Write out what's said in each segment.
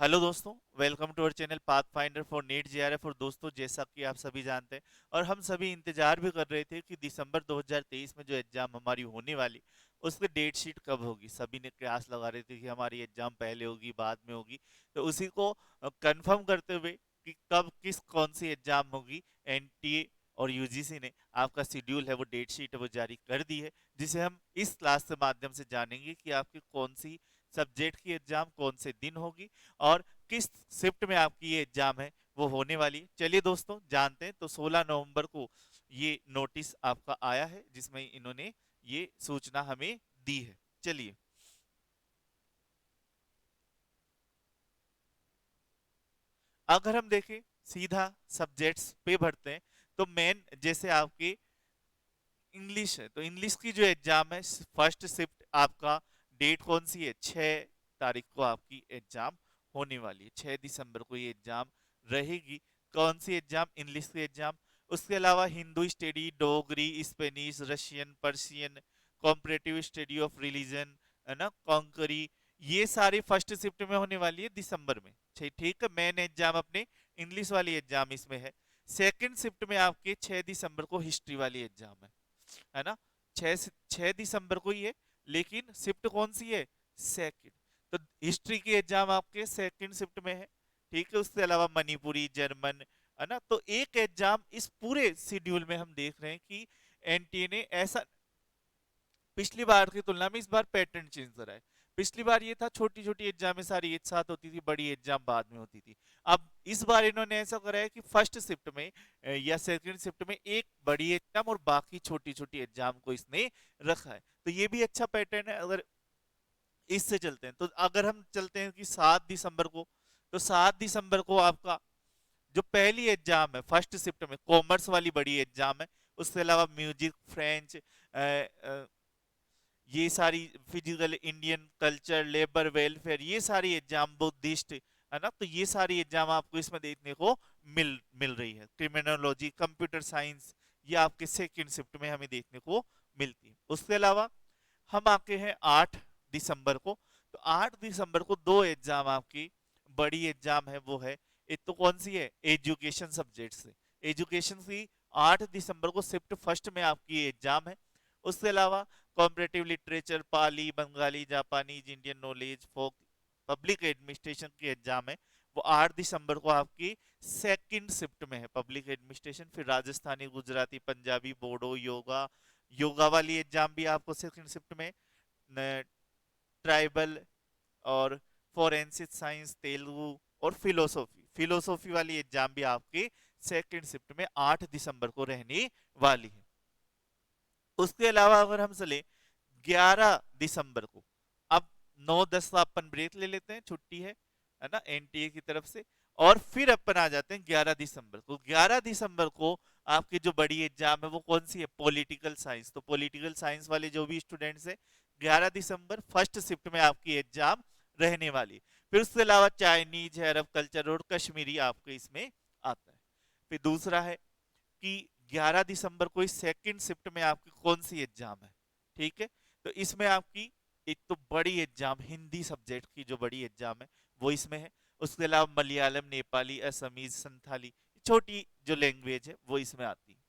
Hello दोस्तों, welcome to our channel path finder for NEET JRF. और दोस्तों, जैसा कि आप सभी जानते हैं और हम सभी इंतजार भी कर रहे थे कि दिसंबर 2023 में जो एग्जाम हमारी होने वाली, उसकी डेट शीट कब होगी। सभी ने कयास लगा रहे थे कि हमारी एग्जाम पहले होगी, बाद में होगी। तो उसी को कंफर्म करते हुए कि कब किस कौन सी एग्जाम होगी, एनटीए और यूजीसी ने आपका शेड्यूल है, वो डेट शीट है, वो जारी कर दी है, जिसे हम इस क्लास के माध्यम से जानेंगे कि आपकी कौन सी सब्जेक्ट की एग्जाम कौन से दिन होगी और किस शिफ्ट में आपकी ये एग्जाम है वो होने वाली है। चलिए दोस्तों, जानते हैं। तो 16 नवंबर को ये नोटिस आपका आया है, जिसमें इन्होंने ये सूचना हमें दी है। चलिए, अगर हम देखें सीधा सब्जेक्ट्स पे बढ़ते हैं, तो मेन जैसे आपकी इंग्लिश है, तो इंग्लिश की जो एग्जाम है, फर्स्ट शिफ्ट आपका डेट कौन सी है? 6 तारीख को आपकी एग्जाम होने वाली है। 6 दिसंबर को ये एग्जाम रहेगी। कौन सी एग्जाम? इंग्लिश की एग्जाम। उसके अलावा Hindu study, Dogri, Spanish, Russian, Persian, comparative study of religion, है ना, कॉन्करी, ये सारी फर्स्ट शिफ्ट में होने वाली है दिसंबर में। ठीक है, मेन एग्जाम अपने इंग्लिश वाली एग्जाम इसमें है। सेकंड शिफ्ट में आपके 6 दिसंबर को हिस्ट्री वाली एग्जाम है ना। 6 दिसंबर को ही है, लेकिन शिफ्ट कौन सी है? सेकंड। तो हिस्ट्री की एग्जाम आपके सेकंड शिफ्ट में है। ठीक है, उसके अलावा मणिपुरी, जर्मन, है ना। तो एक एग्जाम इस पूरे शेड्यूल में हम देख रहे हैं कि एनटीए ने ऐसा पिछली बार की तुलना में इस बार पैटर्न चेंज करा है। पिछली बार ये था छोटी छोटी एग्जाम सारी एक साथ होती थी, बड़ी एग्जाम बाद में होती थी। अब इस बार इन्होंने ऐसा करा है कि फर्स्ट शिफ्ट में या सेकंड शिफ्ट में एक बड़ी एग्जाम और बाकी छोटी छोटी एग्जाम को इसने रखा है। तो ये भी अच्छा पैटर्न है। अगर इससे चलते हैं, तो अगर हम चलते हैं कि 7 दिसंबर को, तो 7 दिसंबर को आपका जो पहली एग्जाम है फर्स्ट शिफ्ट में, कॉमर्स वाली बड़ी एग्जाम है। उसके अलावा म्यूजिक, फ्रेंच, ये सारी physical, Indian culture, labour welfare, ये सारी एग्जाम, बुद्धिस्ट, है ना। तो ये सारी एग्जाम आपको इसमें देखने को मिल मिल रही है। क्रिमिनोलॉजी, कंप्यूटर साइंस, ये आपके सेकंड शिफ्ट में हमें देखने को मिलती है। उसके अलावा हम आके हैं 8 दिसंबर को। तो 8 दिसंबर को दो एग्जाम आपकी बड़ी एग्जाम है, वो है, एक तो कौन सी है? एजुकेशन सब्जेक्ट से। एजुकेशन की 8 दिसंबर को शिफ्ट फर्स्ट में आपकी एग्जाम है। उसके अलावा कॉम्परेटिव लिटरेचर, पाली, बंगाली, जापानीज, इंडियन नॉलेज, फोक, पब्लिक एडमिनिस्ट्रेशन की एग्जाम है, वो 8 दिसंबर को आपकी सेकंड शिफ्ट में है, पब्लिक एडमिनिस्ट्रेशन। फिर राजस्थानी, गुजराती, पंजाबी, बोडो, योगा, योगा वाली एग्जाम भी आपको सेकंड शिफ्ट में। ट्राइबल और फोरेंसिक साइंस, तेलुगु और फिलोसॉफी, फिलोसॉफी वाली एग्जाम भी आपकी सेकंड शिफ्ट में 8 दिसंबर को रहने वाली है। उसके अलावा अगर हम चले 11 दिसंबर को, अब 9-10 का अपन ब्रेक ले लेते हैं, छुट्टी है ना, एनटीए की तरफ से। और फिर अपन आ जाते हैं 11 दिसंबर को। 11 दिसंबर को आपकी जो बड़ी एग्जाम है वो कौन सी है? Political science. तो पॉलिटिकल साइंस वाले जो भी स्टूडेंट्स है, 11 दिसंबर फर्स्ट शिफ्ट में आपकी एग्जाम रहने वाली। फिर उसके अलावा चाइनीज है, अरब कल्चर और कश्मीरी आपके इसमें आता है। फिर दूसरा है कि 11 दिसंबर को इस सेकंड शिफ्ट में आपकी कौन सी एग्जाम है? ठीक है, तो इसमें आपकी एक तो बड़ी एग्जाम हिंदी सब्जेक्ट की जो बड़ी एग्जाम है वो इसमें है। उसके अलावा मलयालम, नेपाली, असमीज, संथाली, छोटी जो लैंग्वेज है वो इसमें आती है।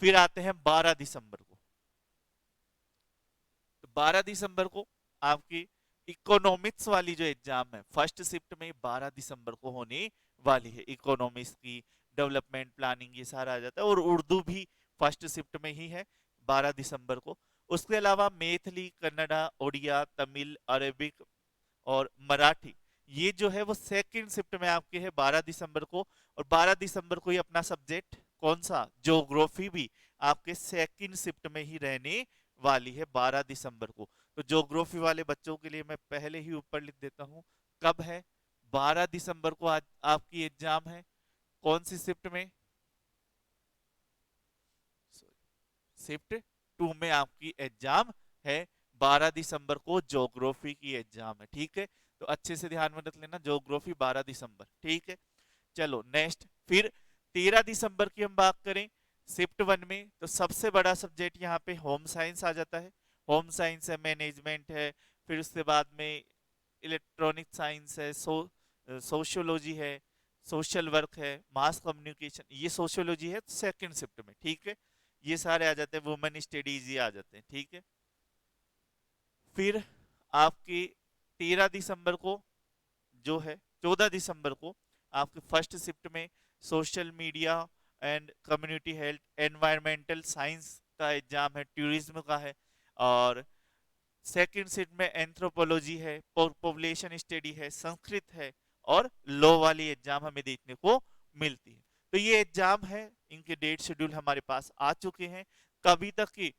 फिर आते हैं 12 दिसंबर को। तो 12 दिसंबर को आपकी इकोनॉमिक्स वाली जो एग्जाम है फर्स्ट शिफ्ट में 12 दिसंबर को होने वाली है। इकोनॉमिक्स की, डेवलपमेंट प्लानिंग, ये सारा आ जाता है। और उर्दू भी फर्स्ट शिफ्ट में ही है 12 दिसंबर को। उसके अलावा मैथिली, कन्नड़ा, ओडिया, तमिल, अरेबिक और मराठी, ये जो है वो सेकंड शिफ्ट में आपके है 12 दिसंबर को। और 12 दिसंबर को ही अपना सब्जेक्ट कौन सा? ज्योग्राफी भी आपके सेकंड शिफ्ट में ही रहने वाली है 12 दिसंबर को। तो ज्योग्राफी वाले बच्चों के लिए मैं पहले ही ऊपर लिख देता हूं, कब है? 12 दिसंबर को आज आपकी एग्जाम है। कौन सी शिफ्ट में? शिफ्ट 2 में आपकी एग्जाम है। 12 दिसंबर को ज्योग्राफी की एग्जाम है। ठीक है, तो अच्छे से ध्यान में रख लेना, ज्योग्राफी 12 दिसंबर। ठीक है, चलो नेक्स्ट। फिर 13 दिसंबर की हम बात करें शिफ्ट 1 में, तो सबसे बड़ा सब्जेक्ट यहाँ पे होम साइंस आ जाता है। होम साइंस है, मैनेजमेंट है, फिर उसके बाद में इलेक्ट्रॉनिक साइंस है, सोशियोलॉजी है, सोशल वर्क है, मास कम्युनिकेशन, ये सोशियोलॉजी है सेकंड शिफ्ट में, ठीक है। ये सारे आ जाते हैं, वुमेन स्टडीज ये आ जाते हैं, ठीक है। फिर आपकी 13 दिसंबर को जो है, 14 दिसंबर को आपके फर्स्ट शिफ्ट में social media and community health environmental science का एग्जाम है, टूरिज्म का है। और सेकंड शिफ्ट में एंथ्रोपोलॉजी है, पॉपुलेशन स्टडी है, संस्कृत है, और लॉ वाली एग्जाम हमें देखने को मिलती है। तो ये एग्जाम है, इनके डेट शेड्यूल हमारे पास आ चुके हैं। कभी तक की?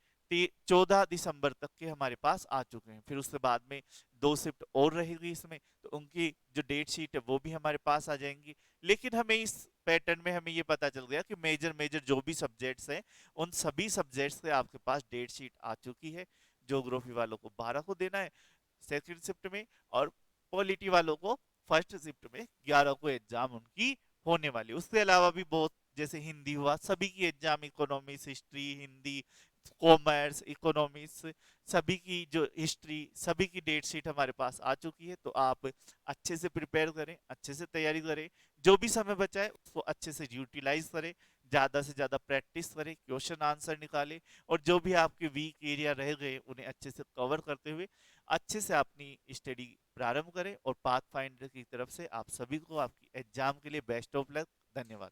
14 दिसंबर तक के हमारे पास आ चुके हैं। फिर उसके बाद में 2 शिफ्ट और रहेगी इसमें, तो उनकी जो डेट शीट है वो भी हमारे पास आ जाएंगी। लेकिन हमें इस पैटर्न में हमें ये पता चल गया कि मेजर मेजर जो भी सब्जेक्ट्स हैं, उन सभी सब्जेक्ट्स के आपके पास डेट शीट आ चुकी है। ज्योग्राफी वालों को 12 को देना है सेकंड शिफ्ट में, और पॉलिटी वालों को फर्स्ट शिफ्ट में 11 को एग्जाम उनकी होने वाली। उसके अलावा भी बहुत, जैसे हिंदी हुआ, सभी की exam, economics, history, Hindi, commerce, economics, सभी की जो हिस्ट्री, सभी की डेट शीट हमारे पास आ चुकी है। तो आप अच्छे से प्रिपेयर करें, अच्छे से तैयारी करें, जो भी समय बचा है उसको अच्छे से यूटिलाइज करें, ज्यादा से ज्यादा प्रैक्टिस करें, क्वेश्चन आंसर निकालें, और जो भी आपके वीक एरिया रह गए उन्हें अच्छे से कवर करते हुए अच्छे से अपनी स्टडी प्रारंभ करें। और पाथ फाइंडर की तरफ से आप सभी को आपकी एग्जाम के लिए बेस्ट ऑफ लक। धन्यवाद।